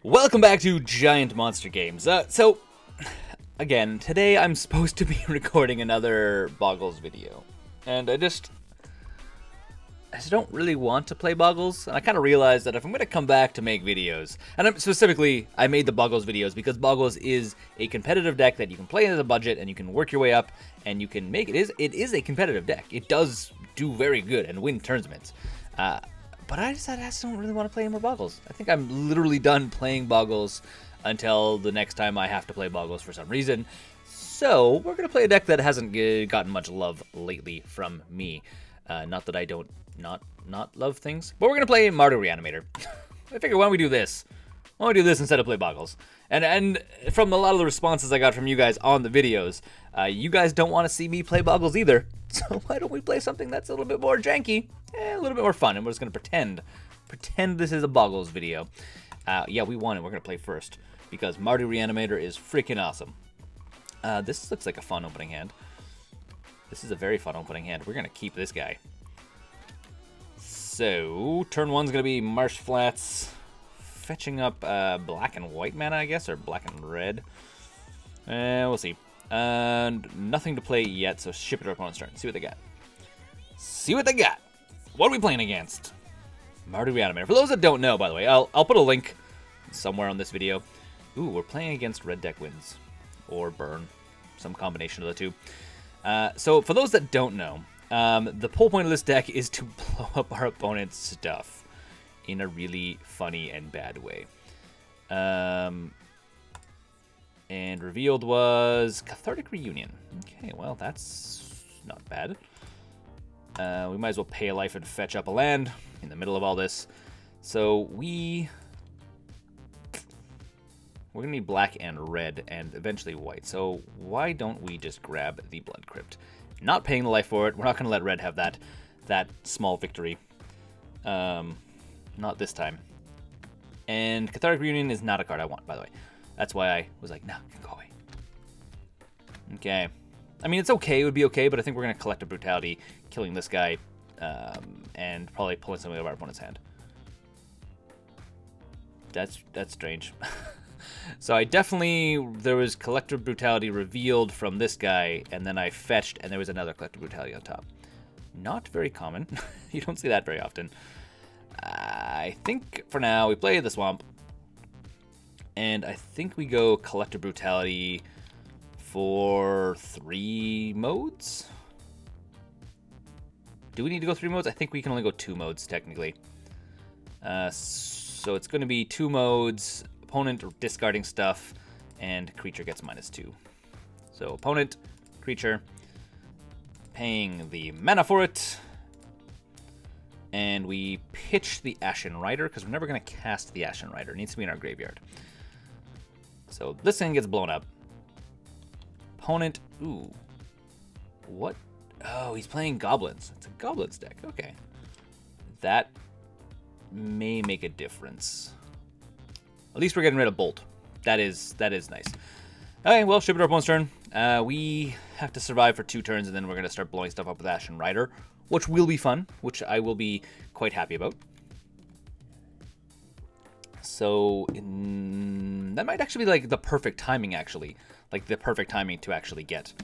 Welcome back to Giant Monster Games. So, again, today I'm supposed to be recording another Bogles video. And I just don't really want to play Bogles. And I kind of realized that if I'm going to come back to make videos, and specifically, I made the Bogles videos because Bogles is a competitive deck that you can play as a budget and you can work your way up and you can make it. It is a competitive deck. It does do very good and win tournaments. But I decided I just don't really want to play any more Bogles. I think I'm literally done playing Bogles until the next time I have to play Bogles for some reason. So we're going to play a deck that hasn't gotten much love lately from me. Not that I don't not love things. But we're going to play Mardu Reanimateer. I figured, why don't we do this? Why don't we do this instead of play Bogles? And from a lot of the responses I got from you guys on the videos, you guys don't want to see me play Bogles either. So why don't we play something that's a little bit more janky, a little bit more fun, and we're just going to pretend this is a Bogles video. Yeah, we won, and we're going to play first, because Mardu Reanimateer is freaking awesome. This looks like a fun opening hand. This is a very fun opening hand. We're going to keep this guy. So, turn one's going to be Marsh Flats, fetching up black and white mana, I guess, or black and red. We'll see. And nothing to play yet, so ship it to our opponent's turn. See what they got. See what they got. What are we playing against? Mardu Reanimateer. For those that don't know, by the way, I'll put a link somewhere on this video. Ooh, we're playing against Red Deck Wins. Or Burn. Some combination of the two. So, for those that don't know, the whole point of this deck is to blow up our opponent's stuff in a really funny and bad way. And revealed was Cathartic Reunion. Okay, well, that's not bad. We might as well pay a life and fetch up a land in the middle of all this. So we're going to need black and red and eventually white. So why don't we just grab the Blood Crypt? Not paying the life for it. We're not going to let red have that small victory. Not this time. And Cathartic Reunion is not a card I want, by the way. That's why I was like, no, go away. Okay. I mean, it's okay. It would be okay, but I think we're going to Collective Brutality, killing this guy, and probably pulling something out of our opponent's hand. That's strange. So there was Collective Brutality revealed from this guy, and then I fetched, and there was another Collective Brutality on top. Not very common. You don't see that very often. I think, for now, we play the Swamp. And I think we go Collective Brutality for 3 modes? Do we need to go 3 modes? I think we can only go 2 modes, technically. So it's going to be 2 modes, opponent discarding stuff, and creature gets -2. So opponent, creature, paying the mana for it, and we pitch the Ashen Rider, because we're never going to cast the Ashen Rider. It needs to be in our graveyard. So this thing gets blown up. Opponent, ooh. What? Oh, he's playing Goblins. It's a Goblins deck, okay. That may make a difference. At least we're getting rid of Bolt. That is nice. Okay, well, ship it to our opponent's turn. We have to survive for 2 turns, and then we're going to start blowing stuff up with Ashen Rider, which will be fun, which I will be quite happy about. So, that might actually be like the perfect timing, actually. Like the perfect timing to actually get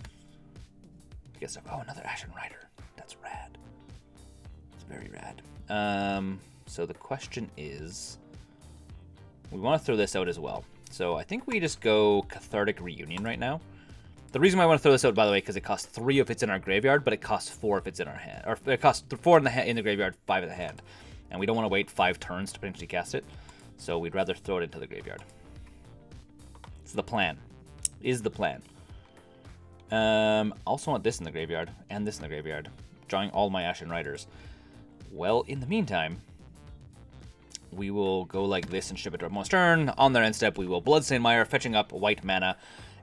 stuff. Oh, another Ashen Rider. That's rad. It's very rad. So the question is, we want to throw this out as well. So I think we just go Cathartic Reunion right now. The reason why I want to throw this out, by the way, because it costs 3 if it's in our graveyard, but it costs 4 if it's in our hand. Or it costs 4 in the graveyard, 5 in the hand. And we don't want to wait 5 turns to potentially cast it. So we'd rather throw it into the graveyard. It's the plan. Is the plan. Also want this in the graveyard, and this in the graveyard. Drawing all my Ashen Riders. Well, in the meantime, we will go like this and ship it to our opponent's turn. On their end step, we will Bloodstained Mire, fetching up white mana,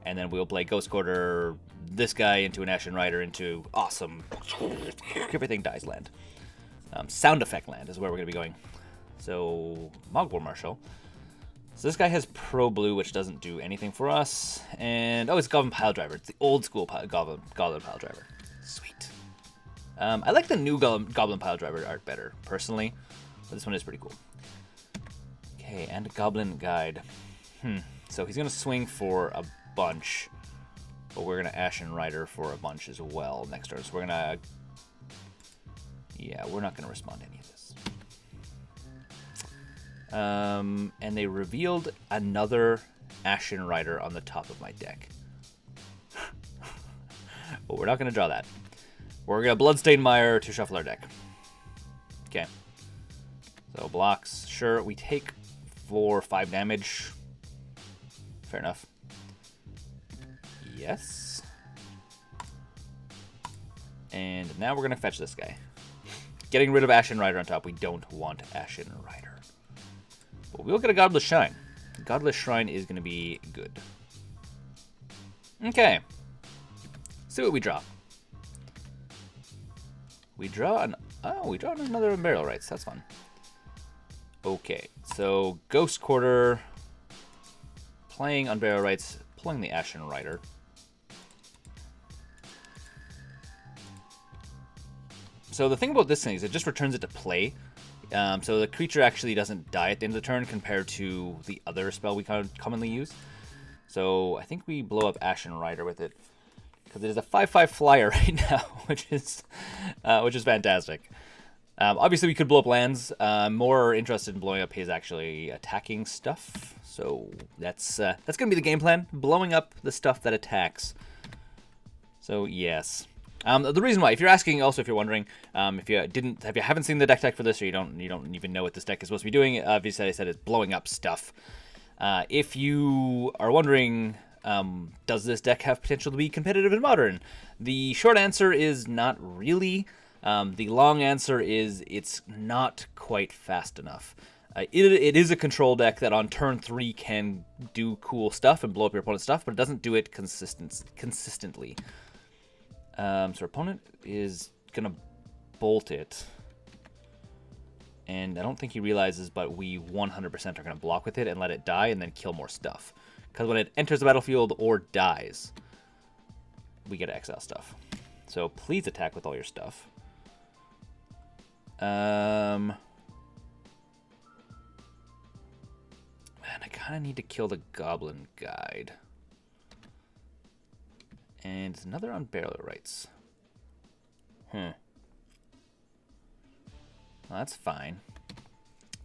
and then we'll play Ghost Quarter, this guy into an Ashen Rider, into awesome everything dies land. Sound effect land is where we're going to be going. So, Mogwai Marshal. So this guy has Pro Blue, which doesn't do anything for us. And, oh, it's Goblin Piledriver. It's the old school Goblin Piledriver. Sweet. I like the new Goblin Piledriver art better, personally. But this one is pretty cool. Okay, and a Goblin Guide. So he's going to swing for a bunch, but we're going to Ashen Rider for a bunch as well next turn. So we're going to... Yeah, we're not going to respond to any of this. And they revealed another Ashen Rider on the top of my deck. But we're not going to draw that. We're going to Bloodstain Mire to shuffle our deck. Okay. So blocks, sure. We take 4 or 5 damage. Fair enough. Yes. And now we're going to fetch this guy. Getting rid of Ashen Rider on top. We don't want Ashen Rider. But we'll get a Godless Shrine. Godless Shrine is going to be good. Okay. See what we draw. We draw an... Oh, we draw another Unburial Rites. That's fun. Okay. So, Ghost Quarter... Playing Unburial Rites, pulling the Ashen Rider. So the thing about this thing is it just returns it to play. So the creature actually doesn't die at the end of the turn compared to the other spell we commonly use. So I think we blow up Ashen Rider with it. Because it is a 5/5 flyer right now, which is fantastic. Obviously we could blow up lands. I'm more interested in blowing up his actually attacking stuff. So that's going to be the game plan. Blowing up the stuff that attacks. So yes. The reason why, if you're asking, also if you're wondering, if you haven't seen the deck tech for this, or you don't even know what this deck is supposed to be doing, obviously I said it's blowing up stuff. If you are wondering, does this deck have potential to be competitive in Modern? The short answer is not really. The long answer is it's not quite fast enough. It is a control deck that on turn 3 can do cool stuff and blow up your opponent's stuff, but it doesn't do it consistently. So our opponent is going to bolt it. And I don't think he realizes, but we 100% are going to block with it and let it die and then kill more stuff. Because when it enters the battlefield or dies, we get to exile stuff. So please attack with all your stuff. Man, I kind of need to kill the Goblin Guide. And it's another Unburial Rites. Well, that's fine.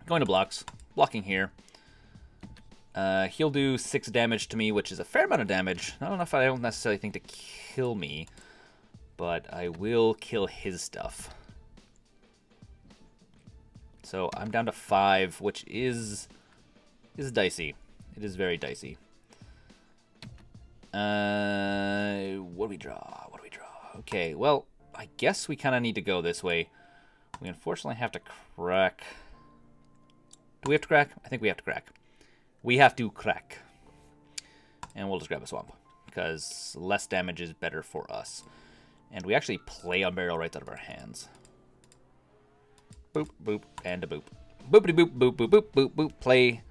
Going to blocks. Blocking here. He'll do 6 damage to me, which is a fair amount of damage. Not enough I don't necessarily think to kill me. But I will kill his stuff. So I'm down to 5, which is dicey. It is very dicey. What do we draw? What do we draw? Okay, well, I guess we kind of need to go this way. We unfortunately have to crack. Do we have to crack? I think we have to crack. We have to crack. And we'll just grab a swamp, because less damage is better for us. And we actually play Unburial Rites out of our hands. Boop, boop, and a boop. Boopity boop, boop, boop, boop, boop, boop. Play.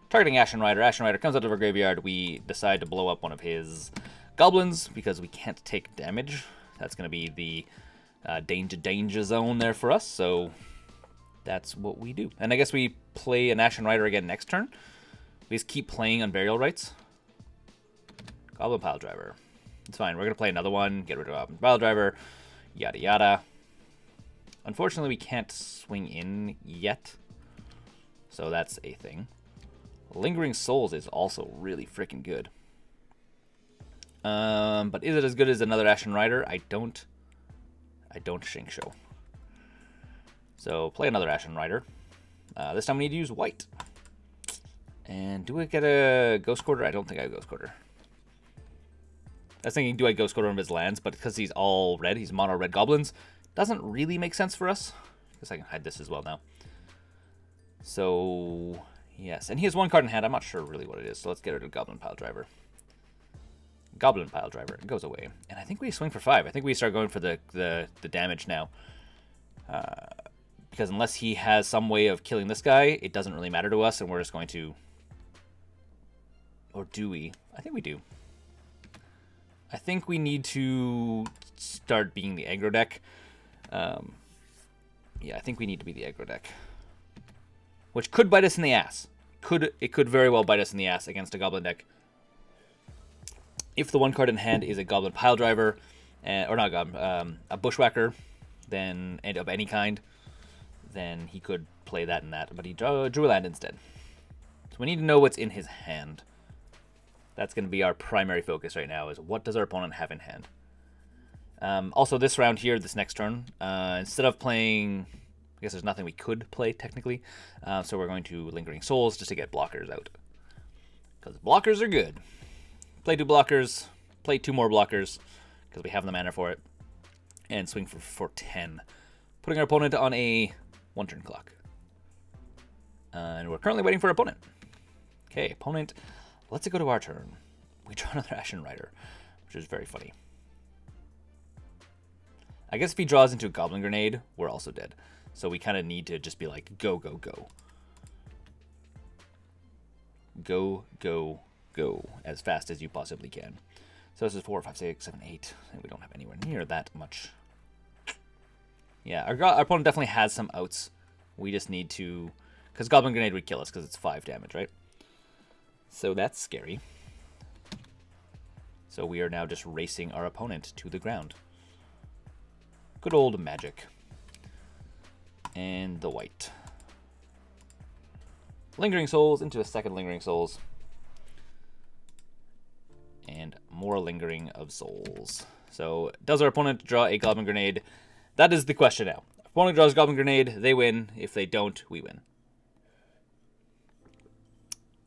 Targeting Ashen Rider. Ashen Rider comes out of our graveyard. We decide to blow up one of his goblins because we can't take damage. That's going to be the danger zone there for us. So that's what we do. And I guess we play an Ashen Rider again next turn. We just keep playing Unburial Rites. Goblin Pile Driver. It's fine. We're going to play another one. Get rid of Goblin Pile Driver. Yada yada. Unfortunately, we can't swing in yet. So that's a thing. Lingering Souls is also really freaking good. But is it as good as another Ashen Rider? I don't think so. So play another Ashen Rider. This time we need to use white. And do I get a Ghost Quarter? I don't think I have Ghost Quarter. I was thinking, do I Ghost Quarter on his lands? But because he's all red, he's mono red goblins, doesn't really make sense for us. I guess I can hide this as well now. So yes, and he has 1 card in hand. I'm not sure really what it is, so let's get rid of Goblin Pile Driver. Goblin Pile Driver. It goes away. And I think we swing for 5. I think we start going for the damage now. Because unless he has some way of killing this guy, it doesn't really matter to us, and we're just going to... Or do we? I think we do. I think we need to start being the aggro deck. Yeah, I think we need to be the aggro deck. Which could bite us in the ass. could very well bite us in the ass against a Goblin deck. If the one card in hand is a Goblin Piledriver, or not Goblin, a Bushwhacker, then of any kind, then he could play that and that, but he drew a land instead. So we need to know what's in his hand. That's going to be our primary focus right now, is what does our opponent have in hand. Also, this round here, this next turn, instead of playing... I guess there's nothing we could play, technically. So we're going to Lingering Souls just to get blockers out. Because blockers are good. Play 2 blockers, play 2 more blockers, because we have the mana for it. And swing for 10. Putting our opponent on a 1-turn clock. And we're currently waiting for our opponent. Okay, opponent, let's go to our turn. We draw another Ashen Rider, which is very funny. I guess if he draws into a Goblin Grenade, we're also dead. So we kind of need to just be like, go, go, go. Go, go, go, as fast as you possibly can. So this is 4, 5, 6, 7, 8. And we don't have anywhere near that much. Yeah, our opponent definitely has some outs. We just need to... Because Goblin Grenade would kill us because it's 5 damage, right? So that's scary. So we are now just racing our opponent to the ground. Good old magic. And the white. Lingering Souls into a second Lingering Souls. And more Lingering of Souls. So, does our opponent draw a Goblin Grenade? That is the question now. If opponent draws Goblin Grenade, they win. If they don't, we win.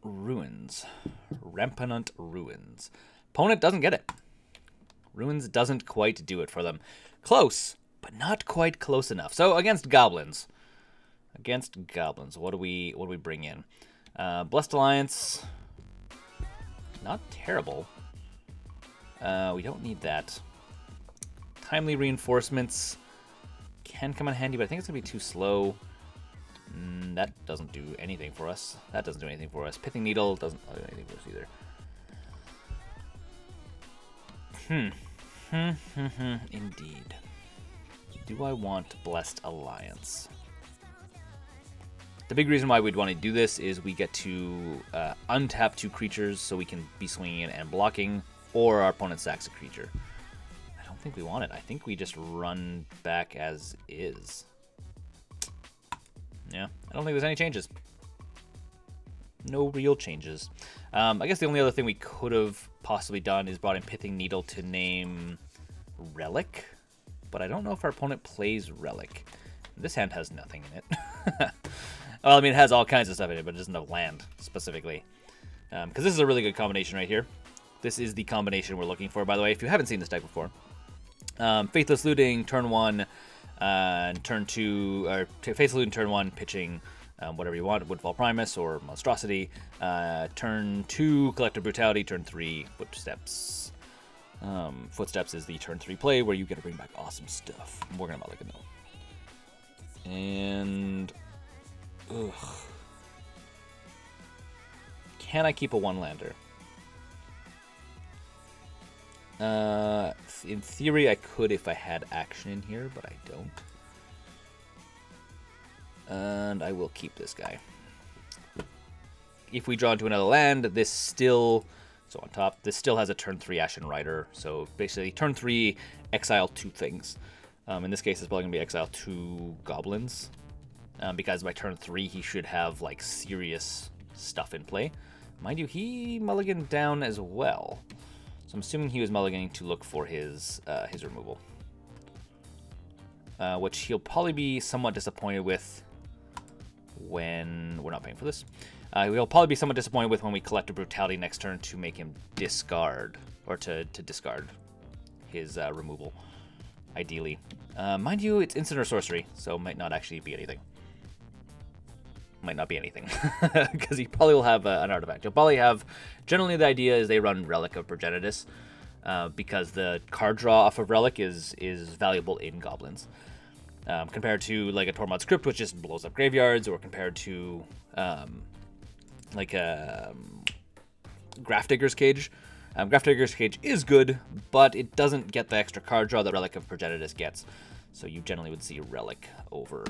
Ruins. Rampant Ruins. Opponent doesn't get it. Ruins doesn't quite do it for them. Close, but not quite close enough. So against Goblins. What do we bring in? Blessed Alliance. Not terrible. We don't need that. Timely Reinforcements can come in handy, but I think it's going to be too slow. That doesn't do anything for us. Pithing Needle doesn't do anything for us either. Indeed. Do I want Blessed Alliance? The big reason why we'd want to do this is we get to untap 2 creatures so we can be swinging in and blocking, or our opponent sacks a creature. I don't think we want it. I think we just run back as is. Yeah, I don't think there's any changes. No real changes. I guess the only other thing we could have possibly done is brought in Pithing Needle to name Relic. But I don't know if our opponent plays Relic. This hand has nothing in it. Well, I mean, it has all kinds of stuff in it, but it doesn't have land, specifically. Because this is a really good combination right here. This is the combination we're looking for, by the way, if you haven't seen this deck before. Faithless Looting, turn 1, turn 2, or Faithless Looting, turn 1, pitching whatever you want, Woodfall Primus or Monstrosity. Turn 2, Collective Brutality, turn 3, Footsteps. Footsteps is the turn 3 play where you get to bring back awesome stuff. We're going to mulligan though. And... ugh. Can I keep a 1-lander? In theory, I could if I had action in here, but I don't. And I will keep this guy. If we draw into another land, this still... so on top, this still has a turn 3 Ashen Rider. So basically, turn 3, exile 2 things. In this case, it's probably going to be exile 2 Goblins. Because by turn 3, he should have, like, serious stuff in play. Mind you, he mulliganed down as well. So I'm assuming he was mulliganing to look for his removal. Which he'll probably be somewhat disappointed with when... we're not paying for this. He'll probably be somewhat disappointed with when we collect a Brutality next turn to make him discard, or to discard his removal, ideally. Mind you, it's instant or sorcery, so it might not actually be anything. Might not be anything, because he probably will have an artifact. He'll probably have... generally the idea is they run Relic of Progenitus, because the card draw off of Relic is valuable in Goblins. Compared to like a Tormod's Crypt, which just blows up graveyards, or compared to like a Grafdigger's Cage. Grafdigger's Cage is good, but it doesn't get the extra card draw that Relic of Progenitus gets. So you generally would see Relic over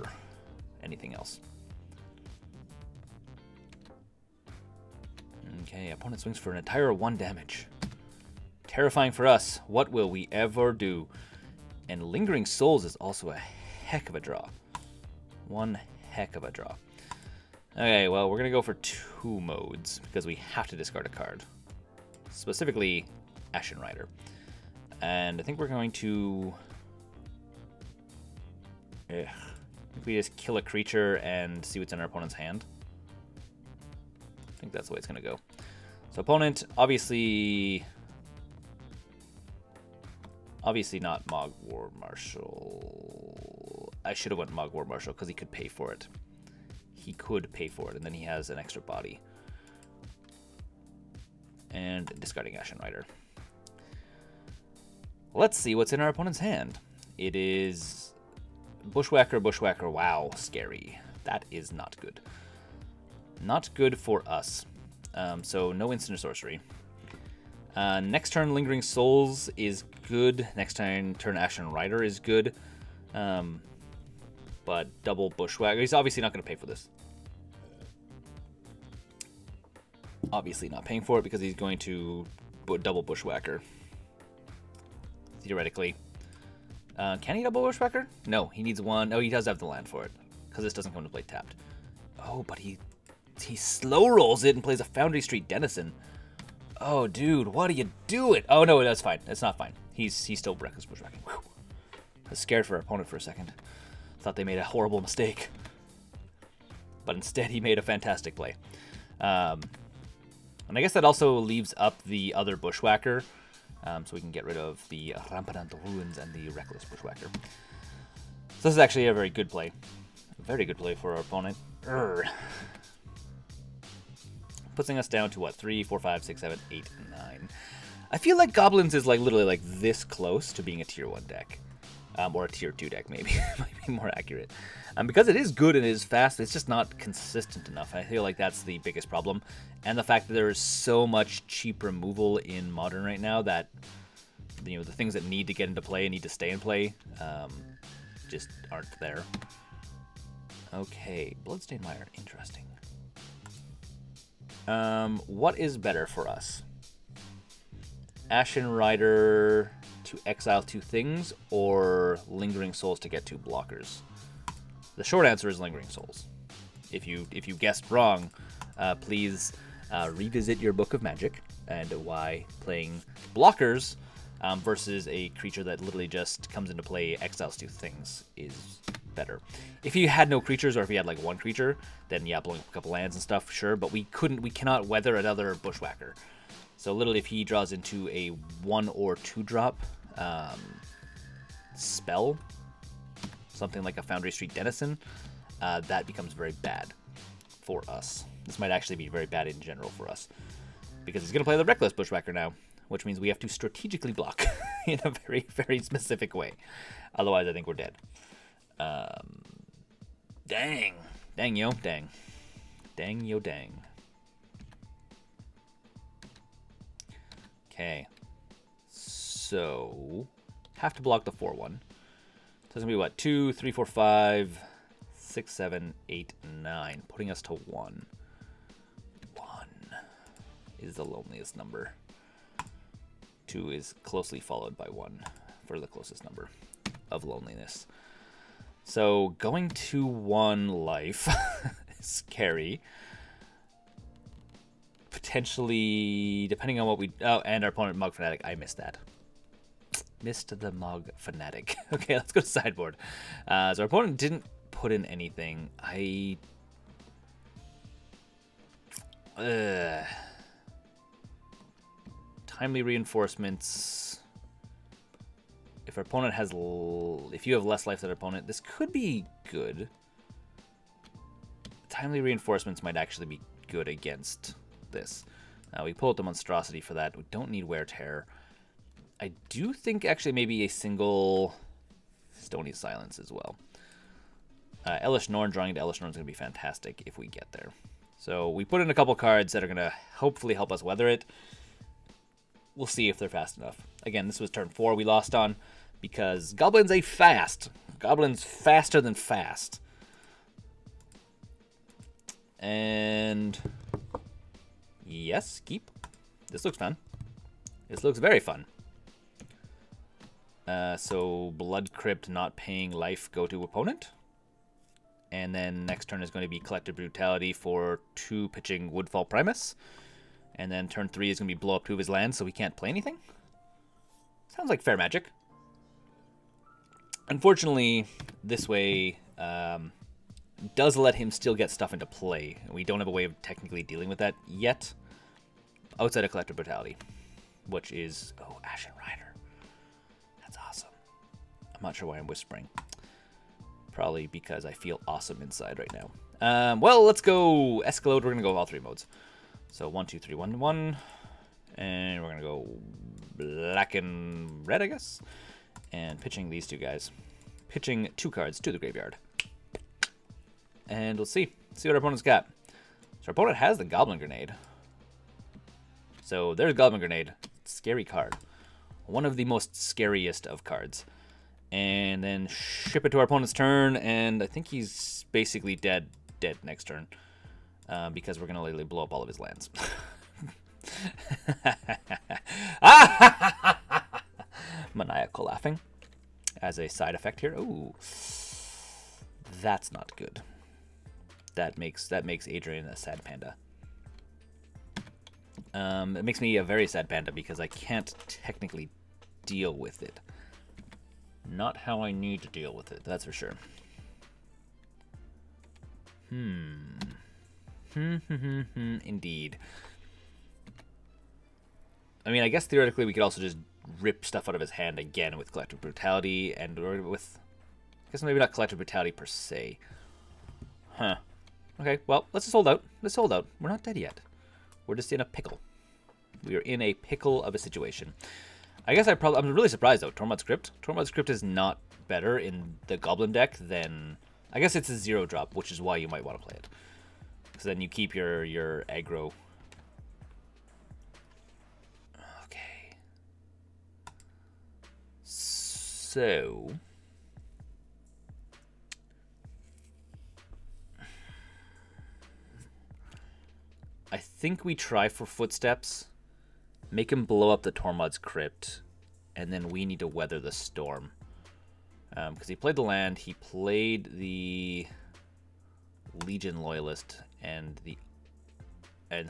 anything else. Okay, opponent swings for an entire 1 damage. Terrifying for us. What will we ever do? And Lingering Souls is also a heck of a draw. One heck of a draw. Okay, well, we're going to go for 2 modes because we have to discard a card. Specifically, Ashen Rider. And I think we're going to... I think we just kill a creature and see what's in our opponent's hand. I think that's the way it's going to go. So opponent, obviously not Mog War Marshal. I should have went Mog War Marshal because he could pay for it. He could pay for it, and then he has an extra body. And discarding Ashen Rider. Let's see what's in our opponent's hand. It is Bushwhacker, Bushwhacker. Wow, scary. That is not good. Not good for us. So no instant or sorcery. Next turn, Lingering Souls is good. Next turn Ashen Rider is good. But double Bushwhacker. He's obviously not going to pay for this. Obviously not paying for it because he's going to double Bushwhacker. Theoretically. Can he double Bushwhacker? No, he needs 1. Oh, he does have the land for it because this doesn't come into play tapped. Oh, but he slow rolls it and plays a Foundry Street Denizen. Oh, dude, what are you doing? Oh, no, that's fine. That's not fine. He's still reckless bushwhacking. Whew. I was scared for our opponent for a second. Thought they made a horrible mistake. But instead, he made a fantastic play. And I guess that also leaves up the other bushwhacker. So we can get rid of the Rampant Ruins and the Reckless Bushwhacker. So this is actually a very good play. A very good play for our opponent. Putting us down to what? 3, 4, 5, 6, 7, 8, 9. I feel like Goblins is like literally like this close to being a tier 1 deck. Or a tier 2 deck, maybe. Might be more accurate. Because it is good and it is fast, it's just not consistent enough. I feel like that's the biggest problem. And the fact that there is so much cheap removal in Modern right now that, you know, the things that need to get into play and need to stay in play just aren't there. Okay, Bloodstained Mire, interesting. What is better for us? Ashen Rider to exile 2 things, or Lingering Souls to get 2 blockers? The short answer is Lingering Souls. If you guessed wrong, please revisit your Book of Magic and why playing blockers versus a creature that literally just comes into play, exiles 2 things is better. If you had no creatures, or if you had like 1 creature, then yeah, blowing up a couple lands and stuff, sure, but we cannot weather another Bushwhacker. So literally if he draws into a 1 or 2 drop spell, something like a Foundry Street Denizen, that becomes very bad for us. This might actually be very bad in general for us, because he's going to play the Reckless Bushwhacker now, which means we have to strategically block in a very, very specific way. Otherwise, I think we're dead. Dang. Dang, yo, dang. Dang, yo, dang. Okay. So, have to block the 4-1. So it's going to be what? 2, 3, 4, 5, 6, 7, 8, 9. Putting us to 1. 1 is the loneliest number. 2 is closely followed by 1 for the closest number of loneliness. So going to 1 life is scary. Potentially, depending on what we... Oh, and our opponent, Mog Fanatic. I missed that. Missed the Mog Fanatic. Okay, let's go to sideboard. So our opponent didn't put in anything. Timely Reinforcements. If our opponent has... If you have less life than our opponent, this could be good. Timely Reinforcements might actually be good against this. We pull out the Monstrosity for that. We don't need Wear Tear. I do think actually maybe a single Stony Silence as well. Elish Norn, drawing to Elish Norn is going to be fantastic if we get there. So we put in a couple cards that are going to hopefully help us weather it. We'll see if they're fast enough. Again, this was turn 4 we lost on because Goblins ain't fast. Goblins faster than fast. And Yes, keep. This looks fun. This looks very fun. So Blood Crypt, not paying life, go to opponent. And then next turn is going to be Collective Brutality for 2 pitching Woodfall Primus. And then turn 3 is going to be blow up 2 of his lands so he can't play anything. Sounds like fair magic. Unfortunately, this way does let him still get stuff into play. We don't have a way of technically dealing with that yet. Outside of Collective Brutality. Which is... Oh, Ashen Rider. That's awesome. I'm not sure why I'm whispering. Probably because I feel awesome inside right now. Well, let's go Escalade. We're going to go all 3 modes. So 1, 2, 3, 1, 1. And we're going to go black and red, I guess. And pitching these 2 guys. Pitching 2 cards to the graveyard. And let's see. See what our opponent's got. So our opponent has the Goblin Grenade. So there's Goblin Grenade. Scary card. One of the most scariest of cards. And then ship it to our opponent's turn, and I think he's basically dead next turn. Because we're going to literally blow up all of his lands. Maniacal laughing as a side effect here. Ooh, that's not good. That makes Adrian a sad panda. It makes me a very sad panda because I can't technically deal with it. Not how I need to deal with it, that's for sure. Indeed. I mean, I guess theoretically we could also just rip stuff out of his hand again with Collective Brutality and with... I guess maybe not Collective Brutality per se. Huh. Okay, well, let's just hold out. Let's hold out. We're not dead yet. We're just in a pickle. We are in a pickle of a situation. I guess I'm really surprised though. Tormod's Crypt. Tormod's Crypt is not better in the Goblin deck than... I guess it's a 0-drop, which is why you might want to play it. Because then you keep your aggro. Okay. So... I think we try for Footsteps. Make him blow up the Tormod's Crypt, and then we need to weather the storm. Because he played the land, he played the Legion Loyalist, and the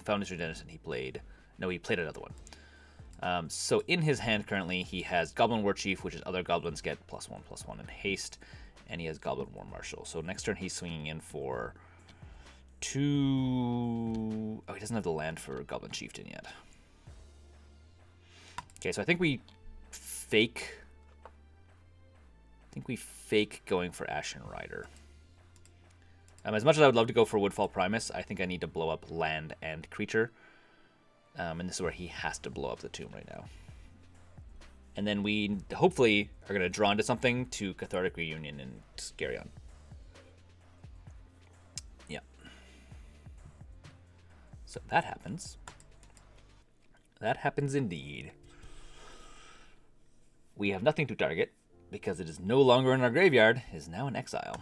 Foundation Denizen he played. No, he played another one. So in his hand currently, he has Goblin War Chief, which is other goblins get +1/+1 in haste, and he has Goblin War Marshal. So next turn he's swinging in for 2... Oh, he doesn't have the land for Goblin Chieftain yet. Okay, so I think we fake going for Ashen Rider. As much as I would love to go for Woodfall Primus, I think I need to blow up land and creature. And this is where he has to blow up the tomb right now. And then we hopefully are going to draw into something to Cathartic Reunion and carry on. Yeah. So that happens. That happens indeed. We have nothing to target because it is no longer in our graveyard. It is now in exile.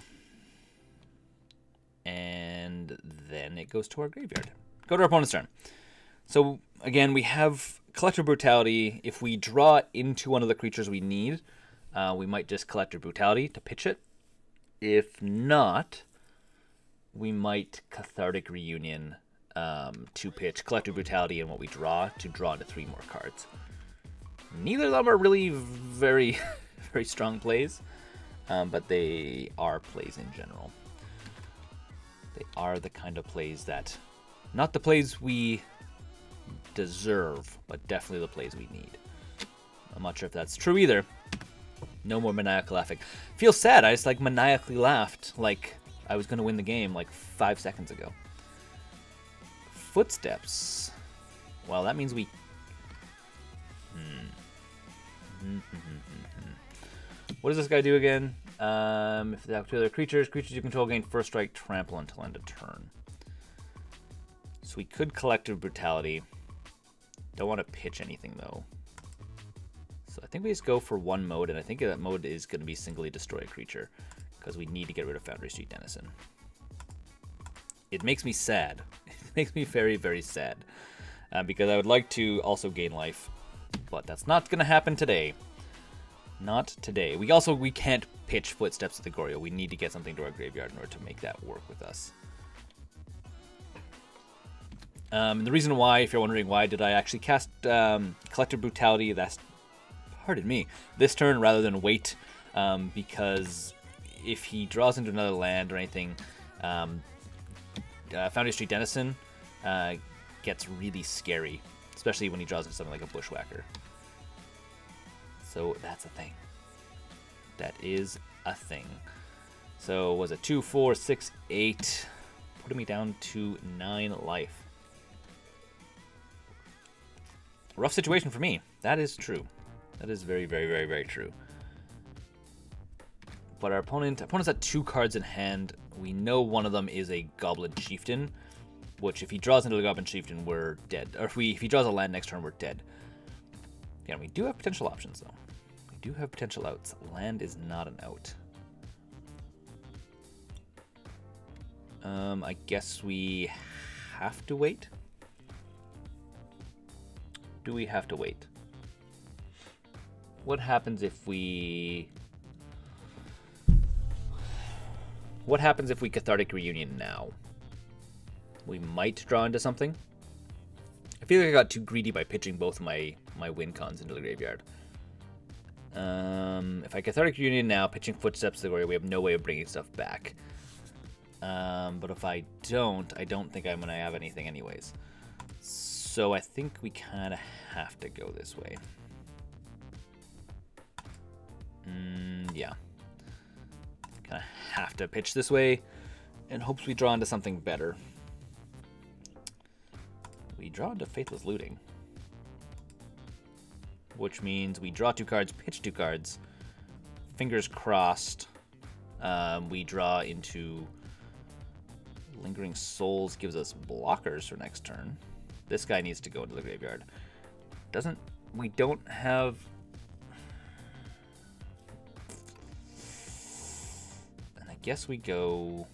And then it goes to our graveyard. Go to our opponent's turn. So again, we have Collective Brutality. If we draw into one of the creatures we need, we might just Collective Brutality to pitch it. If not, we might Cathartic Reunion to pitch Collective Brutality and what we draw to draw into 3 more cards. Neither of them are really very, very strong plays, but they are plays in general. They are the kind of plays that, not the plays we deserve, but definitely the plays we need. I'm not sure if that's true either. No more maniacal laughing. Feels sad. I just like maniacally laughed like I was going to win the game like 5 seconds ago. Footsteps. Well, that means we... What does this guy do again? If they have 2 other creatures you control gain first strike, trample until end of turn. So we could Collective Brutality. Don't want to pitch anything though. So I think we just go for 1 mode, and I think that mode is going to be singly destroy a creature because we need to get rid of Foundry Street Denizen. It makes me sad. It makes me very, very sad. because I would like to also gain life, but that's not going to happen today. Not today. We can't pitch Footsteps of the Goryo. We need to get something to our graveyard in order to make that work with us. The reason why, if you're wondering why did I actually cast Collective Brutality, that's, pardon me, this turn rather than wait, because if he draws into another land or anything, Foundry Street Denizen gets really scary, especially when he draws into something like a Bushwhacker. So that's a thing. That is a thing. So was it 2, 4, 6, 8, putting me down to 9 life. Rough situation for me. That is true. That is very, very, very, very true. But our opponent's got 2 cards in hand. We know one of them is a Goblin Chieftain, which if he draws into the Goblin Chieftain, we're dead. Or if he draws a land next turn, we're dead. Yeah, we do have potential options, though. We do have potential outs. Land is not an out. I guess we have to wait. Do we have to wait? What happens if we... What happens if we Cathartic Reunion now? We might draw into something. I feel like I got too greedy by pitching both of my win cons into the graveyard. If I Cathartic Reunion now, pitching Footsteps to the Goryo, we have no way of bringing stuff back. But if I don't think I'm going to have anything anyways. So I think we kind of have to go this way. Yeah. Kind of have to pitch this way in hopes we draw into something better. We draw into Faithless Looting, which means we draw 2 cards, pitch 2 cards. Fingers crossed. We draw into Lingering Souls, gives us blockers for next turn. This guy needs to go into the graveyard. We don't have... And I guess we go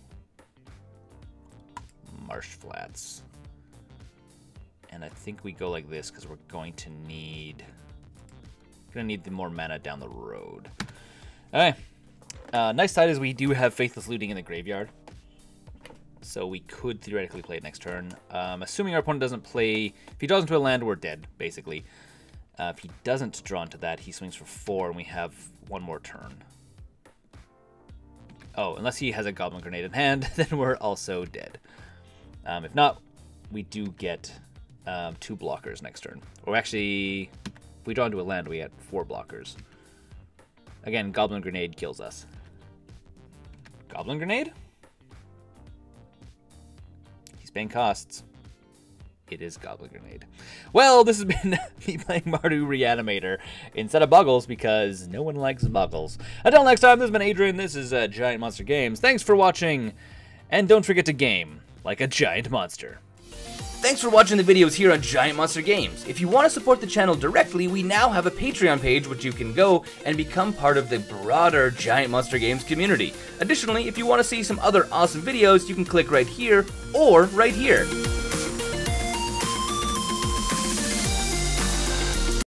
Marsh Flats. And I think we go like this because we're going to need... Gonna need the more mana down the road. Alright. Nice side is we do have Faithless Looting in the graveyard. So we could theoretically play it next turn. Assuming our opponent doesn't play... If he draws into a land, we're dead, basically. If he doesn't draw into that, he swings for 4, and we have 1 more turn. Oh, unless he has a Goblin Grenade in hand, then we're also dead. If not, we do get 2 blockers next turn. Or actually, if we draw into a land, we get 4 blockers. Again, Goblin Grenade kills us. Goblin Grenade? Paying costs. It is Goblin Grenade. Well, this has been me playing Mardu Reanimator instead of Bogles because no one likes Bogles. Until next time, this has been Adrian. This is Giant Monster Games. Thanks for watching, and don't forget to game like a giant monster. Thanks for watching the videos here on Giant Monster Games. If you want to support the channel directly, we now have a Patreon page which you can go and become part of the broader Giant Monster Games community. Additionally, if you want to see some other awesome videos, you can click right here or right here.